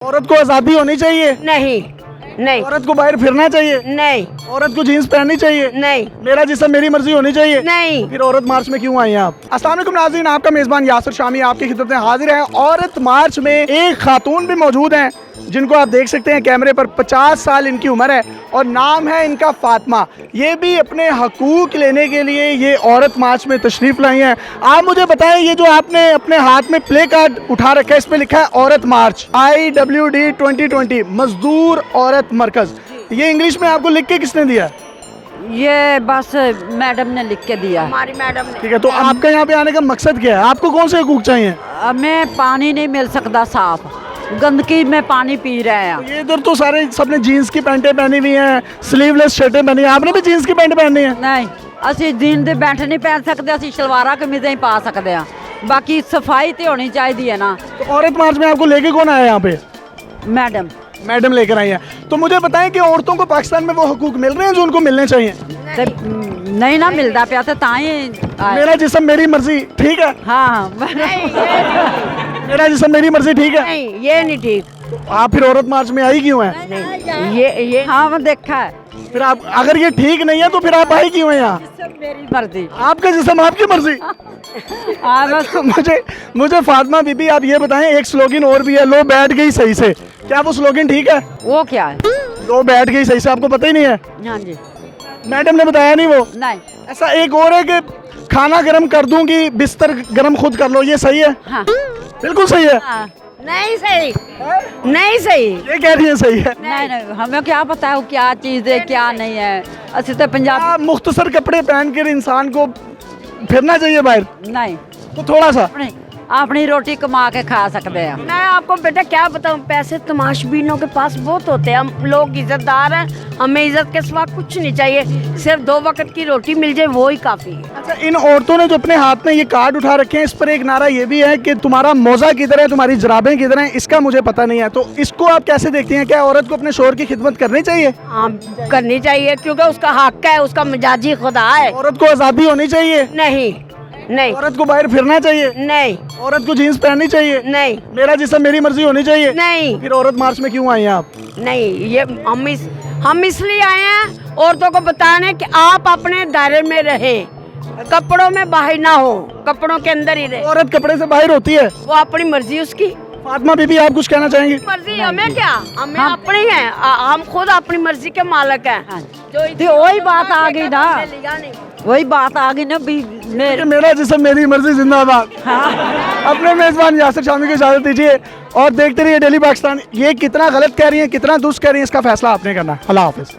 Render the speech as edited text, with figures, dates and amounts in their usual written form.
औरत को आज़ादी होनी चाहिए? नहीं नहीं औरत को बाहर फिरना चाहिए? नहीं औरत को जीन्स पहननी चाहिए? नहीं मेरा जिस्म मेरी मर्जी होनी चाहिए? नहीं। फिर औरत मार्च में क्यों आई हैं आप? अस्सलाम वालेकुम नाज़रीन, आपका मेज़बान यासिर शामी आपकी खिदमत में हाजिर है। औरत मार्च में एक खातून भी मौजूद हैं जिनको आप देख सकते हैं कैमरे पर। 50 साल इनकी उम्र है और नाम है इनका फातिमा। ये भी अपने हकूक लेने के लिए ये औरत मार्च में तशरीफ़ लाई हैं। आप मुझे बताएं, ये जो आपने अपने हाथ में प्ले कार्ड उठा रखा है, इस पे लिखा है औरत मार्च IWD 2020 मजदूर औरत मरकज़। ये इंग्लिश में आपको लिख के किसने दिया? ये बस मैडम ने लिख के दिया। हमारी मैडम ने। ठीक है, तो आपका यहाँ पे आने का मकसद क्या है? आपको कौन से हकूक चाहिए? हमें पानी नहीं मिल सकता साफ, गंदगी में पानी पी रहे हैं। ये इधर तो सारे सबने जीन्स की पैंटें पहनी हुई हैं, स्लीवलेस शर्टें पहनी हैं, आपने भी जीन्स की पैंट पहनी है? नहीं, ਅਸੀਂ ਜੀਨ ਦੇ ਬੈਂਟ ਨਹੀਂ ਪਹਿਨ ਸਕਦੇ, ਅਸੀਂ ਸ਼ਲਵਾਰਾਂ ਕਮੀਜ਼ਾਂ ਹੀ ਪਾ ਸਕਦੇ ਆ। ਬਾਕੀ ਸਫਾਈ ਤੇ ਹੋਣੀ ਚਾਹੀਦੀ ਹੈ ਨਾ। तो औरत मार्च में आपको लेके कौन आया यहाँ पे? मैडम मैडम लेकर आई है। तो मुझे बताएं कि औरतों को पाकिस्तान में वो हकूक मिल रहे हैं जो उनको मिलने चाहिए? ਤੇ ਨਹੀਂ ਨਾ ਮਿਲਦਾ ਪਿਆ ਤੇ ਤਾਂ ਹੀ ਆਏ। मेरा जिस्म मेरी मर्जी ठीक है? हाँ मेरा जिस्म मेरी मर्जी ठीक है? नहीं ये नहीं ठीक। तो आप फिर औरत मार्च में आई क्यों हैं? नहीं ये हाँ वो देखा है। फिर आप अगर ये ठीक नहीं है तो फिर आप आई क्यों हैं यहाँ? मेरी मर्जी। आपका जिस्म आपकी मर्जी। हाँ बस मुझे फातिमा बीबी आप ये बताएं, एक स्लोगन और भी है, लो बैठ गई सही से। क्या वो स्लोगन ठीक है? वो क्या है? लो बैठ गई सही से, आपको पता ही नहीं है? हाँ जी मैडम ने बताया नहीं वो? नहीं। ऐसा एक और है कि खाना गर्म कर दूंगी बिस्तर गर्म खुद कर लो, ये सही है? हाँ बिल्कुल सही है। हाँ नहीं सही नहीं सही। ये कह रही है सही है। नहीं हमें क्या पता है वो क्या चीज़ है क्या नहीं है। असि तो पंजाब आप मुख्तसर कपड़े पहन कर इंसान को फिरना चाहिए बाहर, नहीं तो थोड़ा सा अपनी रोटी कमा के खा सकते हैं। मैं आपको बेटा क्या बताऊं, पैसे तमाशबीनों के पास बहुत होते हैं। हम लोग इज्जतदार हैं, हमें इज्जत के सिवा कुछ नहीं चाहिए। सिर्फ 2 वक्त की रोटी मिल जाए वो ही काफ़ी है। अच्छा, इन औरतों ने जो अपने हाथ में ये कार्ड उठा रखे हैं, इस पर एक नारा ये भी है कि तुम्हारा मौजा किधर है, तुम्हारी जराबें किधर हैं, इसका मुझे पता नहीं है। तो इसको आप कैसे देखती हैं? क्या औरत को अपने शोहर की खिदमत करनी चाहिए? हाँ करनी चाहिए क्योंकि उसका हक है, उसका मिजाजी खुदा है। औरत को आज़ादी होनी चाहिए? नहीं नहीं औरत को बाहर फिरना चाहिए? नहीं औरत को जीन्स पहननी चाहिए? नहीं मेरा जिस्म मेरी मर्जी होनी चाहिए? नहीं फिर औरत मार्च में क्यों आई हैं आप? नहीं ये हम इसलिए आए हैं औरतों को बताने कि आप अपने दायरे में रहें, कपड़ों में बाहर ना हो, कपड़ों के अंदर ही रहे। औरत कपड़े से बाहर होती है? वो अपनी मर्जी उसकी फातिमा बीबी आप कुछ कहना चाहेंगी? मर्जी हमें क्या, हमें अपनी है। हम खुद अपनी मर्जी के मालक हैं। हाँ। जो तो वही बात आ गई ना, लिया नहीं। वही बात आ गई ना भी मेरे। मेरा जिस्म मेरी मर्जी जिंदाबाद। हाँ अपने मेजबान यासिर शामी को इजाजत दीजिए और देखते रहिए डेली पाकिस्तान। ये कितना गलत कह रही है, कितना दुरुस्त कह रही है, इसका फैसला आपने करना है। अल्लाह हाफिज।